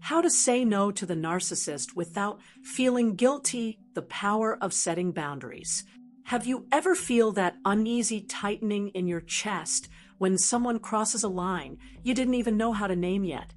How to say no to the narcissist without feeling guilty, the power of setting boundaries. Have you ever feel that uneasy tightening in your chest when someone crosses a line you didn't even know how to name yet,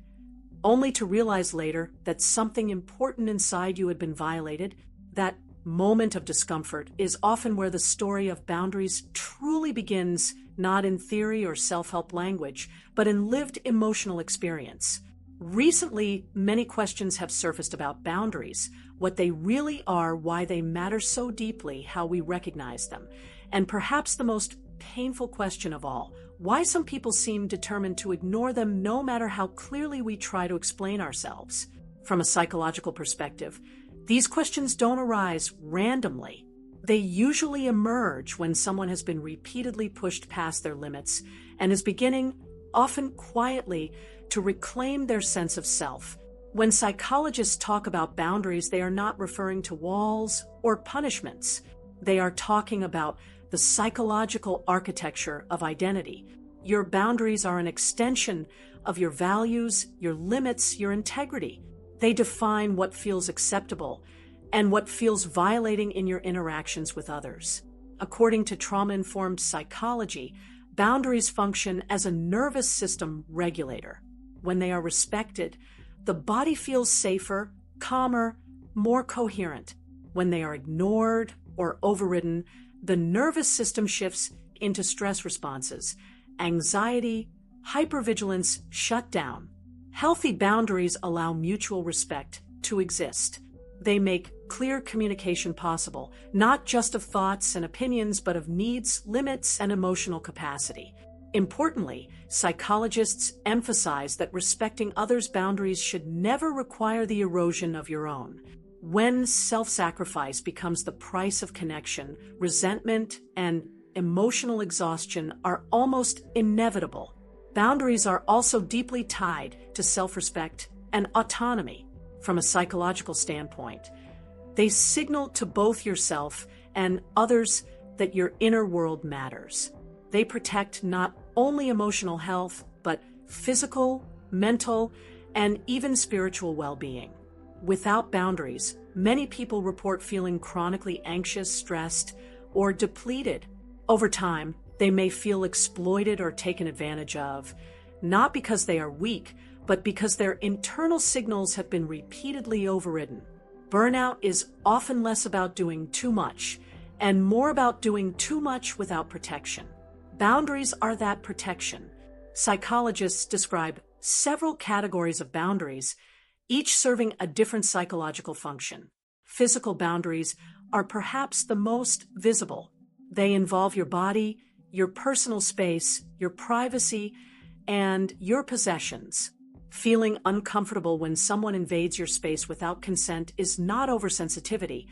only to realize later that something important inside you had been violated? That moment of discomfort is often where the story of boundaries truly begins, not in theory or self-help language, but in lived emotional experience. Recently, many questions have surfaced about boundaries, what they really are, why they matter so deeply, how we recognize them, and perhaps the most painful question of all, why some people seem determined to ignore them no matter how clearly we try to explain ourselves. From a psychological perspective, these questions don't arise randomly. They usually emerge when someone has been repeatedly pushed past their limits and is beginning, often quietly, to reclaim their sense of self. When psychologists talk about boundaries, they are not referring to walls or punishments. They are talking about the psychological architecture of identity. Your boundaries are an extension of your values, your limits, your integrity. They define what feels acceptable and what feels violating in your interactions with others. According to trauma-informed psychology, boundaries function as a nervous system regulator. When they are respected, the body feels safer, calmer, more coherent. When they are ignored or overridden, the nervous system shifts into stress responses. Anxiety, hypervigilance shut down. Healthy boundaries allow mutual respect to exist. They make clear communication possible, not just of thoughts and opinions, but of needs, limits, and emotional capacity. Importantly, psychologists emphasize that respecting others' boundaries should never require the erosion of your own. When self-sacrifice becomes the price of connection, resentment and emotional exhaustion are almost inevitable. Boundaries are also deeply tied to self-respect and autonomy. From a psychological standpoint, they signal to both yourself and others that your inner world matters. They protect not only emotional health, but physical, mental, and even spiritual well-being. Without boundaries, many people report feeling chronically anxious, stressed, or depleted. Over time, they may feel exploited or taken advantage of, not because they are weak, but because their internal signals have been repeatedly overridden. Burnout is often less about doing too much and more about doing too much without protection. Boundaries are that protection. Psychologists describe several categories of boundaries, each serving a different psychological function. Physical boundaries are perhaps the most visible. They involve your body, your personal space, your privacy, and your possessions. Feeling uncomfortable when someone invades your space without consent is not oversensitivity.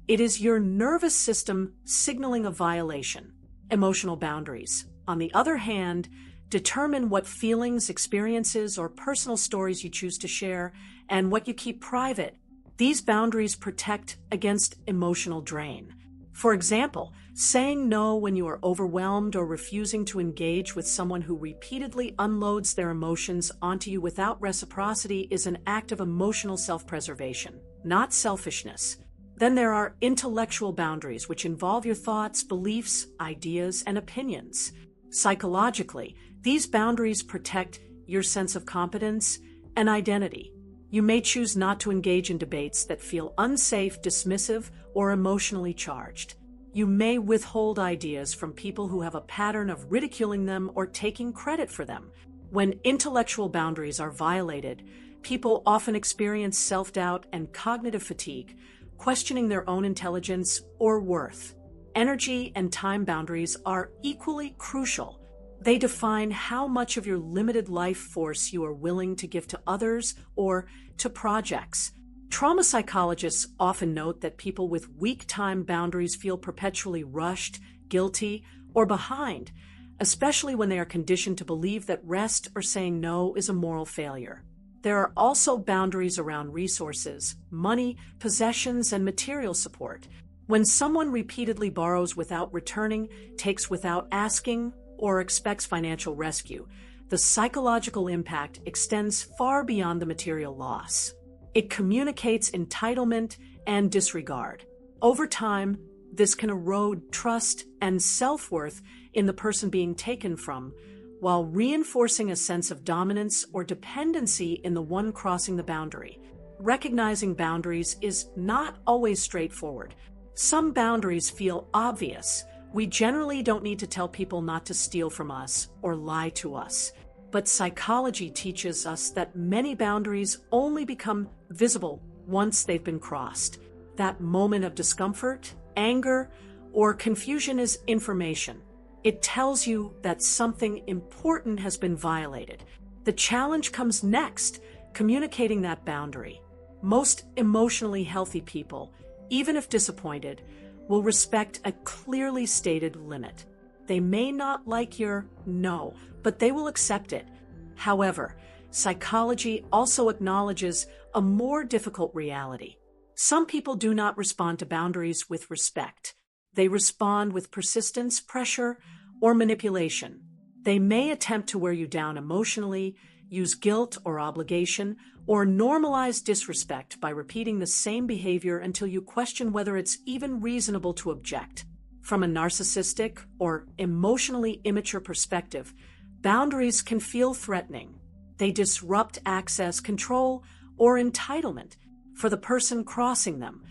It is your nervous system signaling a violation. Emotional boundaries, on the other hand, determine what feelings, experiences, or personal stories you choose to share and what you keep private. These boundaries protect against emotional drain. For example, saying no when you are overwhelmed or refusing to engage with someone who repeatedly unloads their emotions onto you without reciprocity is an act of emotional self-preservation, not selfishness. Then there are intellectual boundaries, which involve your thoughts, beliefs, ideas, and opinions. Psychologically, these boundaries protect your sense of competence and identity. You may choose not to engage in debates that feel unsafe, dismissive, or emotionally charged. You may withhold ideas from people who have a pattern of ridiculing them or taking credit for them. When intellectual boundaries are violated, people often experience self-doubt and cognitive fatigue, questioning their own intelligence or worth. Energy and time boundaries are equally crucial. They define how much of your limited life force you are willing to give to others or to projects. Trauma psychologists often note that people with weak time boundaries feel perpetually rushed, guilty, or behind, especially when they are conditioned to believe that rest or saying no is a moral failure. There are also boundaries around resources, money, possessions, and material support. When someone repeatedly borrows without returning, takes without asking, or expects financial rescue, the psychological impact extends far beyond the material loss. It communicates entitlement and disregard. Over time, this can erode trust and self-worth in the person being taken from, while reinforcing a sense of dominance or dependency in the one crossing the boundary. Recognizing boundaries is not always straightforward. Some boundaries feel obvious. We generally don't need to tell people not to steal from us or lie to us. But psychology teaches us that many boundaries only become visible once they've been crossed. That moment of discomfort, anger, or confusion is information. It tells you that something important has been violated. The challenge comes next, communicating that boundary. Most emotionally healthy people, even if disappointed, will respect a clearly stated limit. They may not like your no, but they will accept it. However, psychology also acknowledges a more difficult reality. Some people do not respond to boundaries with respect. They respond with persistence, pressure, or manipulation. They may attempt to wear you down emotionally, use guilt or obligation, or normalize disrespect by repeating the same behavior until you question whether it's even reasonable to object. From a narcissistic or emotionally immature perspective, boundaries can feel threatening. They disrupt access, control, or entitlement. For the person crossing them,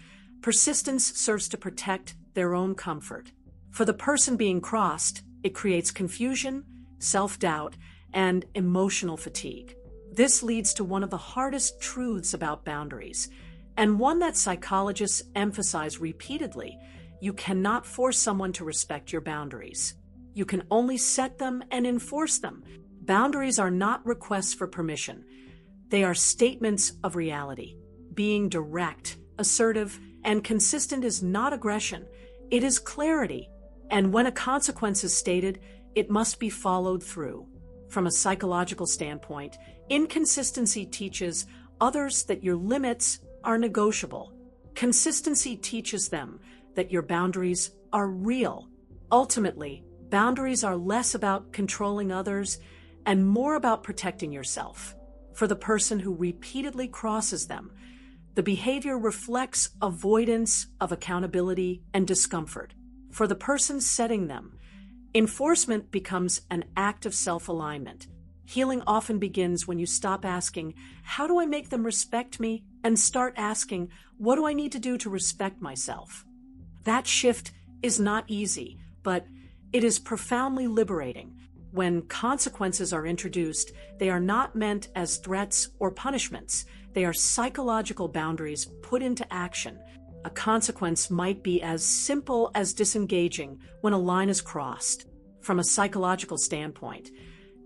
persistence serves to protect their own comfort. For the person being crossed, it creates confusion, self-doubt, and emotional fatigue. This leads to one of the hardest truths about boundaries, and one that psychologists emphasize repeatedly. You cannot force someone to respect your boundaries. You can only set them and enforce them. Boundaries are not requests for permission. They are statements of reality. Being direct, assertive, and consistent is not aggression. It is clarity. And when a consequence is stated, it must be followed through. From a psychological standpoint, inconsistency teaches others that your limits are negotiable. Consistency teaches them that your boundaries are real. Ultimately, boundaries are less about controlling others and more about protecting yourself. For the person who repeatedly crosses them, the behavior reflects avoidance of accountability and discomfort. For the person setting them, enforcement becomes an act of self-alignment. Healing often begins when you stop asking, "How do I make them respect me?" and start asking, "What do I need to do to respect myself?" That shift is not easy, but it is profoundly liberating. When consequences are introduced, they are not meant as threats or punishments. They are psychological boundaries put into action. A consequence might be as simple as disengaging when a line is crossed. From a psychological standpoint,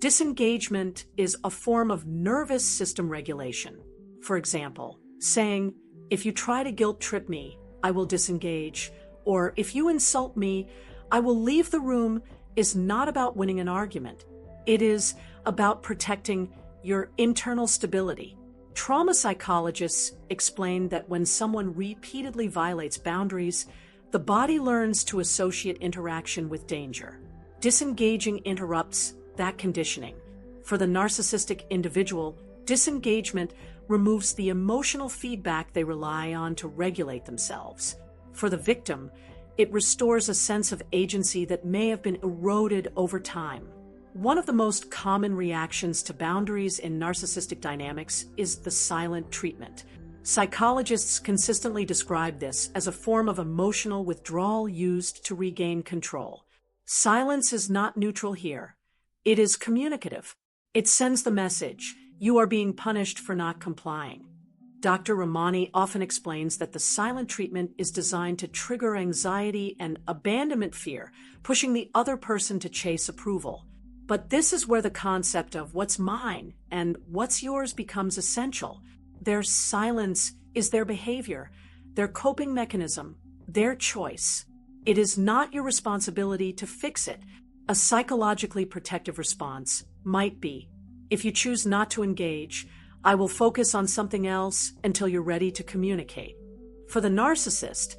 disengagement is a form of nervous system regulation. For example, saying, "If you try to guilt trip me, I will disengage," or "If you insult me, I will leave the room," is not about winning an argument. It is about protecting your internal stability. Trauma psychologists explain that when someone repeatedly violates boundaries, the body learns to associate interaction with danger. Disengaging interrupts that conditioning. For the narcissistic individual, disengagement removes the emotional feedback they rely on to regulate themselves. For the victim, it restores a sense of agency that may have been eroded over time. One of the most common reactions to boundaries in narcissistic dynamics is the silent treatment. Psychologists consistently describe this as a form of emotional withdrawal used to regain control. Silence is not neutral here. It is communicative. It sends the message, "You are being punished for not complying." Dr. Ramani often explains that the silent treatment is designed to trigger anxiety and abandonment fear, pushing the other person to chase approval. But this is where the concept of what's mine and what's yours becomes essential. Their silence is their behavior, their coping mechanism, their choice. It is not your responsibility to fix it. A psychologically protective response might be, "If you choose not to engage, I will focus on something else until you're ready to communicate." For the narcissist,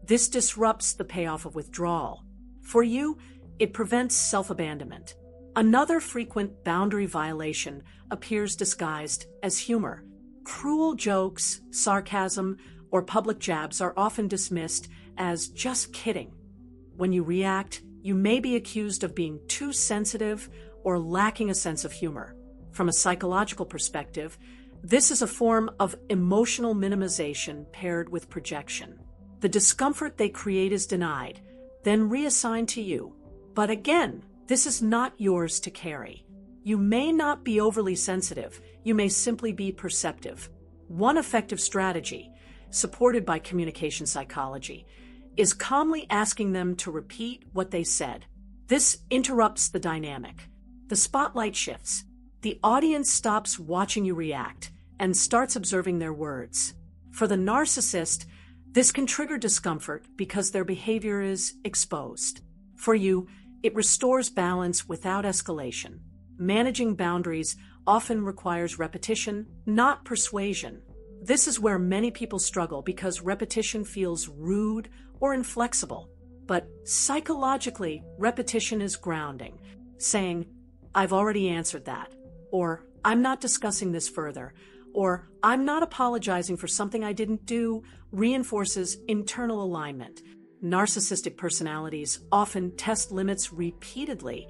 this disrupts the payoff of withdrawal. For you, it prevents self-abandonment. Another frequent boundary violation appears disguised as humor. Cruel jokes, sarcasm, or public jabs are often dismissed as just kidding. When you react, you may be accused of being too sensitive or lacking a sense of humor. From a psychological perspective, this is a form of emotional minimization paired with projection. The discomfort they create is denied, then reassigned to you. But again, this is not yours to carry. You may not be overly sensitive, you may simply be perceptive. One effective strategy, supported by communication psychology, is calmly asking them to repeat what they said. This interrupts the dynamic. The spotlight shifts. The audience stops watching you react and starts observing their words. For the narcissist, this can trigger discomfort because their behavior is exposed. For you, it restores balance without escalation. Managing boundaries often requires repetition, not persuasion. This is where many people struggle because repetition feels rude or inflexible. But psychologically, repetition is grounding, saying, "I've already answered that," or "I'm not discussing this further," or "I'm not apologizing for something I didn't do," reinforces internal alignment. Narcissistic personalities often test limits repeatedly,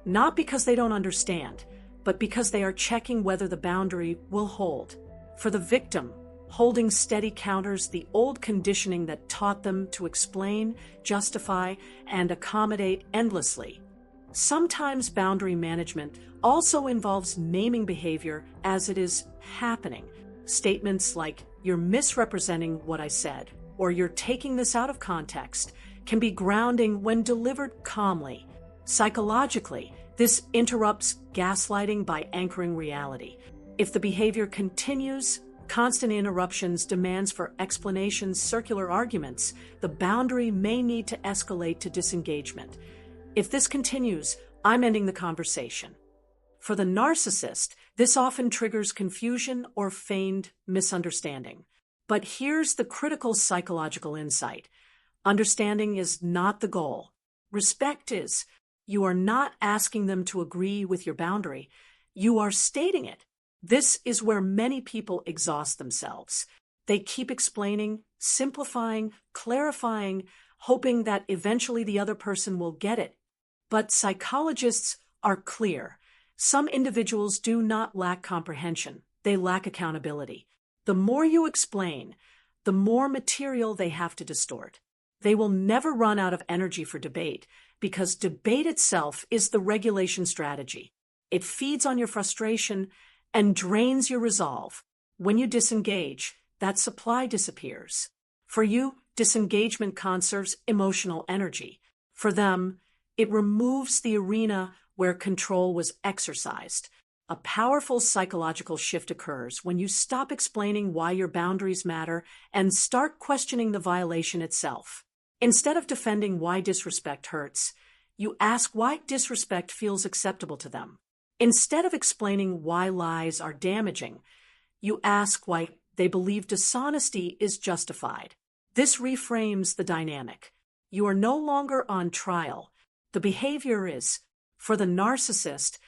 not because they don't understand, but because they are checking whether the boundary will hold. For the victim, holding steady counters the old conditioning that taught them to explain, justify, and accommodate endlessly. Sometimes boundary management also involves naming behavior as it is happening. Statements like, "You're misrepresenting what I said," or "You're taking this out of context," can be grounding when delivered calmly. Psychologically, this interrupts gaslighting by anchoring reality. If the behavior continues, constant interruptions, demands for explanations, circular arguments, the boundary may need to escalate to disengagement. If this continues, "I'm ending the conversation." For the narcissist, this often triggers confusion or feigned misunderstanding. But here's the critical psychological insight. Understanding is not the goal. Respect is. You are not asking them to agree with your boundary. You are stating it. This is where many people exhaust themselves. They keep explaining, simplifying, clarifying, hoping that eventually the other person will get it. But psychologists are clear. Some individuals do not lack comprehension. They lack accountability. The more you explain, the more material they have to distort. They will never run out of energy for debate because debate itself is the regulation strategy. It feeds on your frustration and drains your resolve. When you disengage, that supply disappears. For you, disengagement conserves emotional energy. For them, it removes the arena where control was exercised. A powerful psychological shift occurs when you stop explaining why your boundaries matter and start questioning the violation itself. Instead of defending why disrespect hurts, you ask why disrespect feels acceptable to them. Instead of explaining why lies are damaging, you ask why they believe dishonesty is justified. This reframes the dynamic. You are no longer on trial. The behavior is. For the narcissist,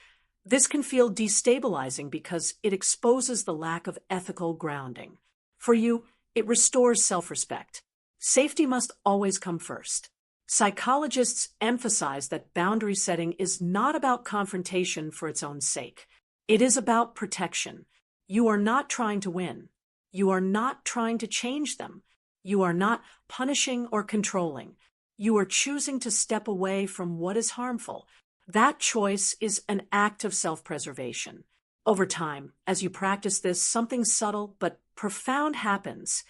this can feel destabilizing because it exposes the lack of ethical grounding. For you, it restores self-respect. Safety must always come first. Psychologists emphasize that boundary setting is not about confrontation for its own sake. It is about protection. You are not trying to win. You are not trying to change them. You are not punishing or controlling. You are choosing to step away from what is harmful. That choice is an act of self-preservation. Over time, as you practice this, something subtle but profound happens.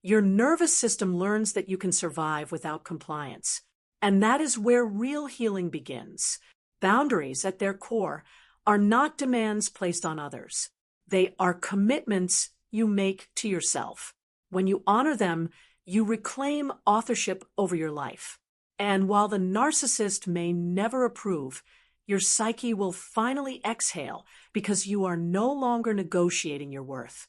Your nervous system learns that you can survive without compliance. And that is where real healing begins. Boundaries, at their core, are not demands placed on others. They are commitments you make to yourself. When you honor them, you reclaim authorship over your life. And while the narcissist may never approve, your psyche will finally exhale because you are no longer negotiating your worth.